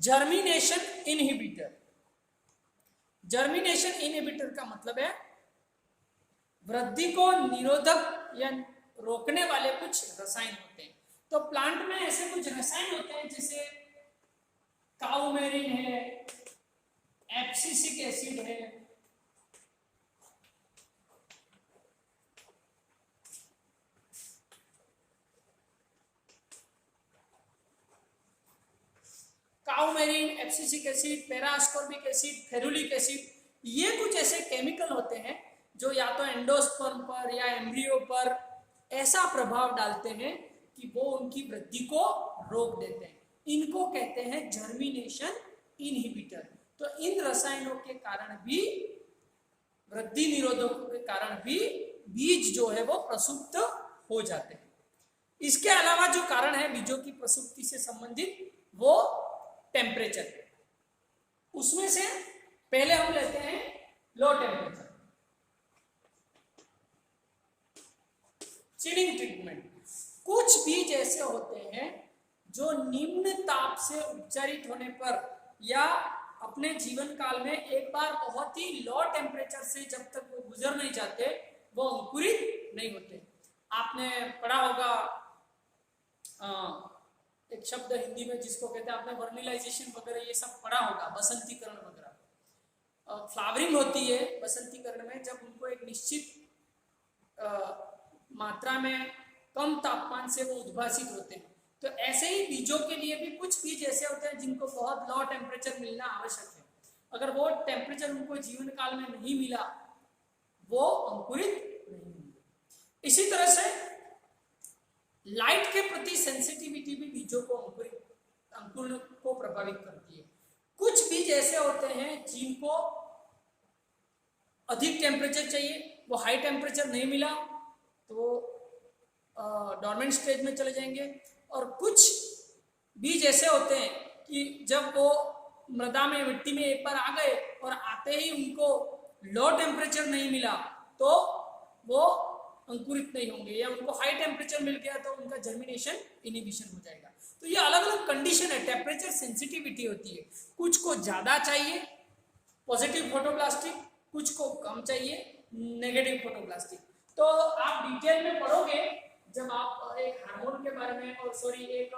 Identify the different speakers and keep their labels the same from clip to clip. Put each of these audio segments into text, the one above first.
Speaker 1: Germination inhibitor. Germination inhibitor का मतलब है वृद्धि को निरोधक या रोकने वाले कुछ रसायन होते हैं। तो प्लांट में ऐसे कुछ रसायन होते हैं जैसे काउमेरिन है, एब्सिसिक एसिड है, coumarin, abscisic acid, parascorbic acid, ferulic acid, ये कुछ ऐसे केमिकल होते हैं जो या तो एंडोस्पर्म पर या एम्ब्रियो पर ऐसा प्रभाव डालते हैं कि वो उनकी वृद्धि को रोक देते हैं। इनको कहते हैं जर्मिनेशन इनहिबिटर। तो इन रसायनों के कारण भी, वृद्धि निरोधकों के कारण भी बीज जो है वो प्रसुप्त हो जाते हैं। इसके अलावा जो कारण है बीजों की प्रसुप्ति से संबंधित वो टेम्परेचर, उसमें से पहले हम लेते हैं लो टेम्परेचर, चिलिंग ट्रीटमेंट। कुछ बीज ऐसे होते हैं जो निम्न ताप से उपचारित होने पर या अपने जीवन काल में एक बार बहुत ही लो टेम्परेचर से जब तक वो गुजर नहीं जाते वो अंकुरित नहीं होते। आपने पढ़ा होगा एक शब्द हिंदी में जिसको कहते हैं, आपने वर्निलाइजेशन वगैरह ये सब पढ़ा होगा, बसंतीकरण वगैरह। फ्लावरिंग होती है बसंतीकरण में जब उनको एक निश्चित मात्रा में कम तापमान से वो उद्भासित होते हैं। तो ऐसे ही बीजों के लिए भी कुछ बीज ऐसे होते हैं जिनको बहुत लो टेम्परेचर मिलना आवश्यक है। अगर वो टेम्परेचर उनको जीवन काल में नहीं मिला वो अंकुरित नहीं होंगे। इसी तरह से लाइट के प्रति सेंसिटिविटी भी बीजों को अंकुरण को प्रभावित करती है। कुछ बीज ऐसे होते हैं जिनको अधिक टेम्परेचर चाहिए, वो हाई टेम्परेचर नहीं मिला तो डॉर्मेंट स्टेज में चले जाएंगे। और कुछ बीज ऐसे होते हैं कि जब वो मृदा में, मिट्टी में एक बार आ गए और आते ही उनको लो टेम्परेचर नहीं मिला तो वो अंकुरित नहीं होंगे, या उनको हाई टेम्परेचर मिल गया तो उनका जर्मिनेशन इनहिबिशन हो जाएगा। तो ये अलग अलग कंडीशन है, टेम्परेचर सेंसिटिविटी होती है। कुछ को ज़्यादा चाहिए पॉजिटिव फोटोप्लास्टिक, कुछ को कम चाहिए नेगेटिव फोटोप्लास्टिक। तो आप डिटेल में पढ़ोगे जब आप एक हार्मोन के बारे में, और सॉरी एक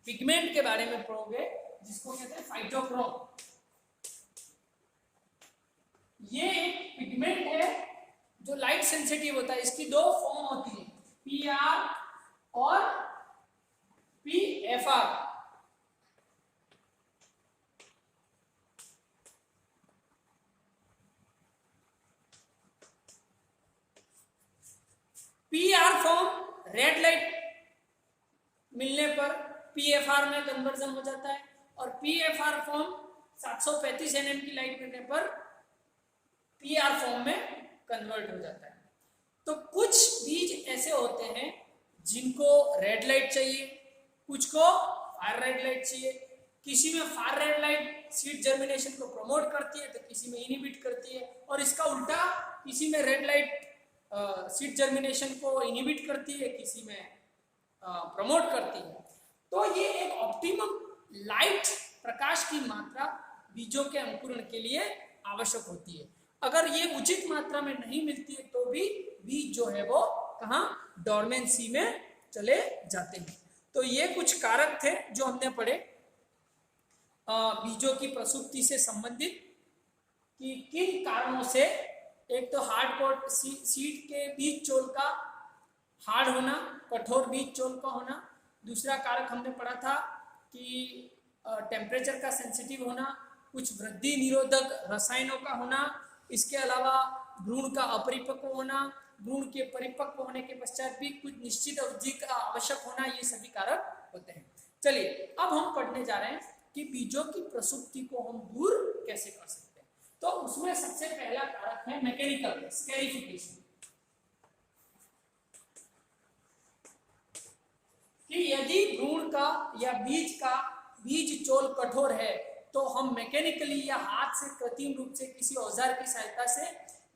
Speaker 1: पिगमेंट के बारे में पढ़ोगे जिसको कहते हैं फाइटोक्रोम। ये एक पिगमेंट है जो लाइट सेंसिटिव होता है। इसकी दो फॉर्म होती है, पीआर और PFR. PR form red light मिलने पर पीएफआर में कन्वर्जन हो जाता है, और पीएफआर फॉर्म 735 nm की लाइट मिलने पर पीआर फॉर्म में कन्वर्ट हो जाता है। तो कुछ बीज ऐसे होते हैं जिनको रेड लाइट चाहिए, कुछ को फार रेड लाइट चाहिए। किसी में far red light seed germination को प्रमोट करती है तो किसी में इनहिबिट करती है, और इसका उल्टा, किसी में रेड लाइट सीड जर्मिनेशन को इनहिबिट करती है, किसी में प्रमोट करती है। तो ये एक ऑप्टिमम लाइट, प्रकाश की मात्रा बीजों के अंकुरण के लिए आवश्यक होती है। अगर ये उचित मात्रा में नहीं मिलती है तो भी बीज जो है वो कहाँ, डॉर्मेंसी में चले जाते हैं। तो ये कुछ कारक थे जो हमने पढ़े बीजों की प्रसुप्ति से संबंधित, कि किन कारणों से, एक तो हार्ड कोट सीड के बीज चोल का हार्ड होना, कठोर बीज चोल का होना। दूसरा कारक हमने पढ़ा था कि टेम्परेचर का सेंसिटिव होना, कुछ वृद्धि निरोधक रसायनों का होना, इसके अलावा भ्रूण का अपरिपक्व होना, भ्रूण के परिपक्व होने के पश्चात भी कुछ निश्चित अवधि का आवश्यक होना, ये सभी कारक होते हैं। चलिए अब हम पढ़ने जा रहे हैं कि बीजों की प्रसुप्ति को हम दूर कैसे कर सकते हैं। तो उसमें सबसे पहला कारक है मैकेनिकल स्कैरिफिकेशन, कि यदि भ्रूण का या बीज चोल कठोर है तो हम मैकेनिकली या हाथ से कृत्रिम रूप से किसी औजार की सहायता से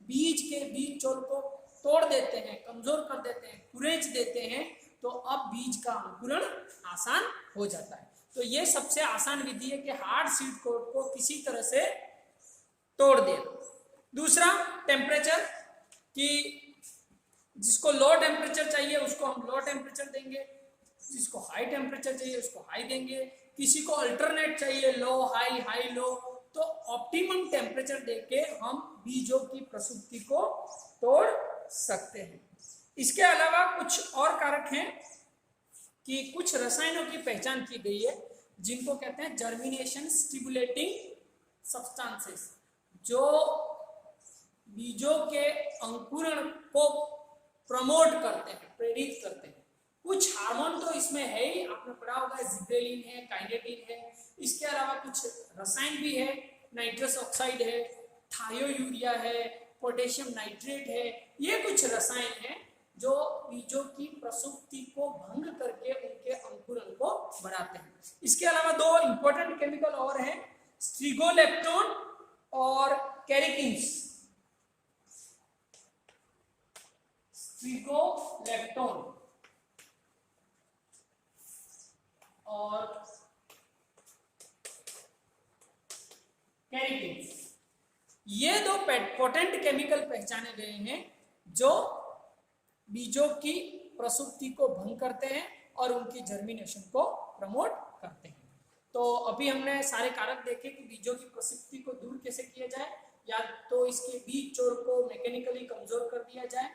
Speaker 1: बीज के बीज चोल को तोड़ देते हैं, कमजोर कर देते हैं, कुरेच देते हैं, तो अब बीज का अंकुरण आसान हो जाता है। तो ये सबसे आसान विधि है कि हार्ड सीड कोड को किसी तरह से तोड़ देना। दूसरा टेम्परेचर, कि जिसको लो टेम्परेचर चाहिए उसको हम लो टेम्परेचर देंगे, जिसको हाई टेम्परेचर चाहिए उसको हाई देंगे, किसी को अल्टरनेट चाहिए लो हाई हाई लो, तो ऑप्टिमम टेम्परेचर देके हम बीजों की प्रसुप्ति को तोड़ सकते हैं। इसके अलावा कुछ और कारक हैं कि कुछ रसायनों की पहचान की गई है जिनको कहते हैं जर्मिनेशन स्टिमुलेटिंग सब्सटेंसेस, जो बीजों के अंकुरण को प्रमोट करते हैं, प्रेरित करते हैं। कुछ हार्मोन तो इसमें है ही, आपने पढ़ा होगा, जिब्रेलिन है, काइनेटिन है। इसके अलावा कुछ रसायन भी है, नाइट्रस ऑक्साइड है, थायोयूरिया है, पोटेशियम नाइट्रेट है। ये कुछ रसायन है जो बीजों की प्रसुप्ति को भंग करके उनके अंकुरण को बढ़ाते हैं। इसके अलावा दो इंपॉर्टेंट केमिकल और हैं, स्ट्रिगोलेप्टोन और कैरिकिन्स। स्ट्रिगोलेप्टोन और कैरिकिन्स, ये दो पोटेंट केमिकल पहचाने गए हैं जो बीजों की प्रसुप्ति को भंग करते हैं और उनकी जर्मिनेशन को प्रमोट करते हैं। तो अभी हमने सारे कारक देखे कि बीजों की प्रसुप्ति को दूर कैसे किया जाए, या तो इसके बीज छोर को मैकेनिकली कमजोर कर दिया जाए,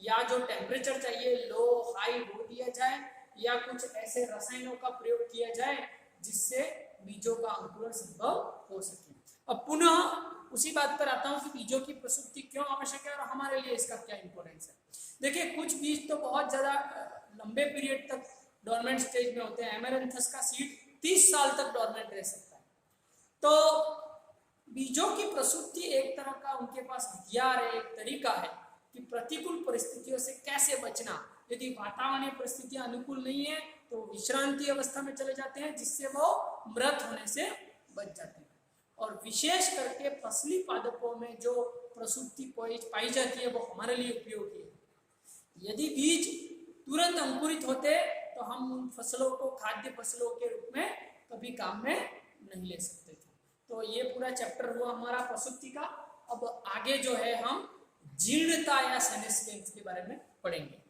Speaker 1: या जो टेम्परेचर चाहिए लो हाई वो दिया जाए, या कुछ ऐसे रसायनों का प्रयोग किया जाए जिससे बीजों का अंकुरण संभव हो सके। अब पुनः उसी बात पर आता हूं कि बीजों की प्रसुप्ति क्यों आवश्यक है और हमारे लिए इसका क्या इंपॉर्टेंस है। देखिए, कुछ बीज तो बहुत ज्यादा लंबे पीरियड तक डोरमेंट स्टेज में होते हैं। एमेरैंथस का सीड 30 साल तक डोरमेंट रह सकता है। तो बीजों की प्रसुप्ति एक तरह का उनके पास हथियार है, एक तरीका है कि प्रतिकूल परिस्थितियों से कैसे बचना। यदि वातावरणीय परिस्थितियां अनुकूल नहीं है तो विश्रांति अवस्था में चले जाते हैं, जिससे वो मृत होने से बच जाते हैं। और विशेष करके फसली पादपों में जो प्रसुप्ति पाई जाती है वो हमारे लिए उपयोगी है। यदि बीज तुरंत अंकुरित होते तो हम उन फसलों को खाद्य फसलों के रूप में कभी काम में नहीं ले सकते थे। तो ये पूरा चैप्टर हुआ हमारा प्रसुप्ति का। अब आगे जो है हम जीर्णता या सेनेस्केंस के बारे में पढ़ेंगे।